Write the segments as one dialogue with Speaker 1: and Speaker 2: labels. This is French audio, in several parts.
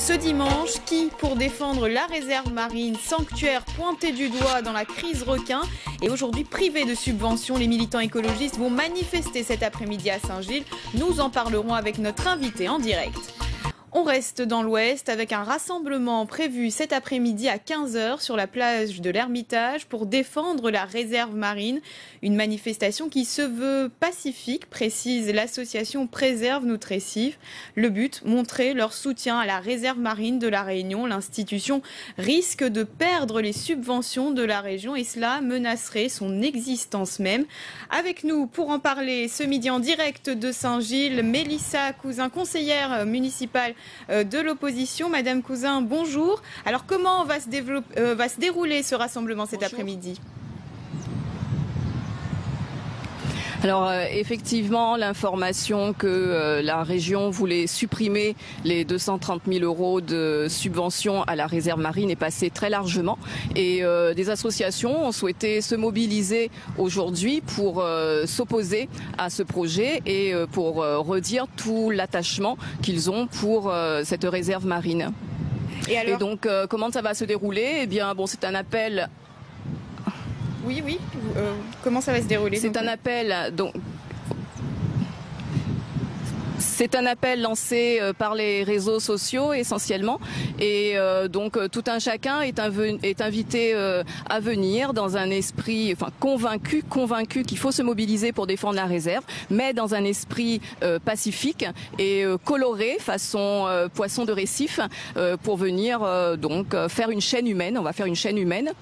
Speaker 1: Ce dimanche, qui, pour défendre la réserve marine, sanctuaire pointé du doigt dans la crise requin, et aujourd'hui privé de subventions, les militants écologistes vont manifester cet après-midi à Saint-Gilles. Nous en parlerons avec notre invité en direct. On reste dans l'Ouest avec un rassemblement prévu cet après-midi à 15h sur la plage de l'Ermitage pour défendre la réserve marine. Une manifestation qui se veut pacifique, précise l'association Préserve notre récif. Le but, montrer leur soutien à la réserve marine de la Réunion. L'institution risque de perdre les subventions de la région et cela menacerait son existence même. Avec nous pour en parler ce midi en direct de Saint-Gilles, Mélissa Cousin, conseillère municipale de l'opposition. Madame Cousin, bonjour. Alors comment va se dérouler ce rassemblement cet après-midi ?
Speaker 2: Alors effectivement, l'information que la région voulait supprimer les 230 000 € de subventions à la réserve marine est passée très largement et des associations ont souhaité se mobiliser aujourd'hui pour s'opposer à ce projet et pour redire tout l'attachement qu'ils ont pour cette réserve marine. Et donc comment ça va se dérouler ? Eh bien bon, c'est un appel.
Speaker 1: Oui. Comment ça va se dérouler ?
Speaker 2: C'est un appel, donc. C'est un appel lancé par les réseaux sociaux essentiellement et donc tout un chacun est invité à venir dans un esprit convaincu qu'il faut se mobiliser pour défendre la réserve, mais dans un esprit pacifique et coloré façon poisson de récif pour venir donc faire une chaîne humaine. On va faire une chaîne humaine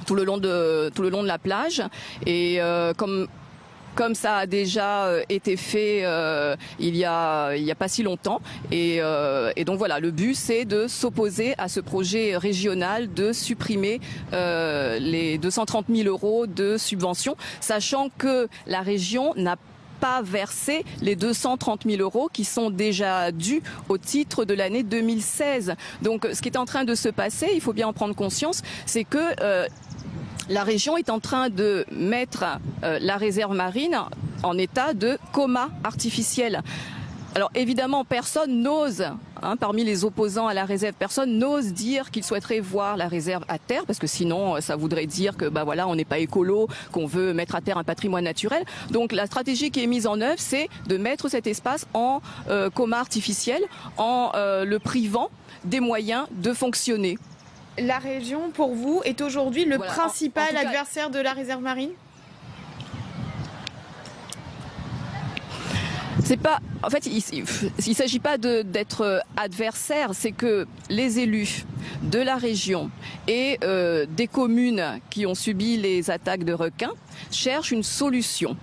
Speaker 2: tout le long de la plage et comme ça a déjà été fait il y a pas si longtemps et donc voilà, le but c'est de s'opposer à ce projet régional de supprimer les 230 000 € de subventions, sachant que la région n'a pas versé les 230 000 € qui sont déjà dus au titre de l'année 2016. Donc ce qui est en train de se passer, il faut bien en prendre conscience, c'est que la région est en train de mettre la réserve marine en état de coma artificiel. Alors évidemment, personne n'ose, parmi les opposants à la réserve, personne n'ose dire qu'il souhaiterait voir la réserve à terre, parce que sinon ça voudrait dire que voilà, on n'est pas écolo, qu'on veut mettre à terre un patrimoine naturel. Donc la stratégie qui est mise en œuvre, c'est de mettre cet espace en coma artificiel, en le privant des moyens de fonctionner.
Speaker 1: La région, pour vous, est aujourd'hui le principal adversaire de la réserve marine ?
Speaker 2: C'est pas, en fait, il s'agit pas d'être adversaire, c'est que les élus de la région et des communes qui ont subi les attaques de requins cherchent une solution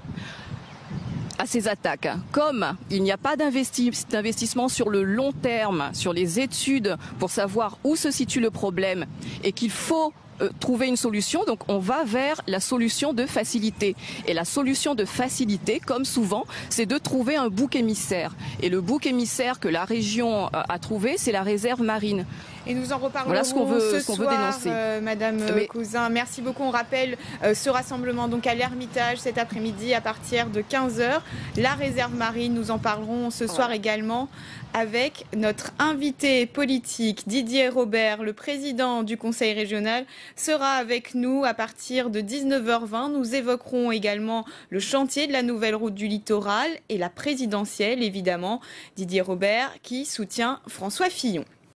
Speaker 2: à ces attaques. Comme il n'y a pas d'investissement sur le long terme, sur les études pour savoir où se situe le problème et qu'il faut trouver une solution, donc on va vers la solution de facilité. Et la solution de facilité, comme souvent, c'est de trouver un bouc émissaire. Et le bouc émissaire que la région a trouvé, c'est la réserve marine.
Speaker 1: Et nous en reparlerons
Speaker 2: voilà ce qu'on veut
Speaker 1: dénoncer. Madame Cousin, merci beaucoup. On rappelle ce rassemblement donc à l'Ermitage cet après-midi à partir de 15h. La réserve marine, nous en parlerons ce soir également avec notre invité politique Didier Robert, le président du Conseil régional, sera avec nous à partir de 19h20. Nous évoquerons également le chantier de la nouvelle route du littoral et la présidentielle, évidemment. Didier Robert qui soutient François Fillon.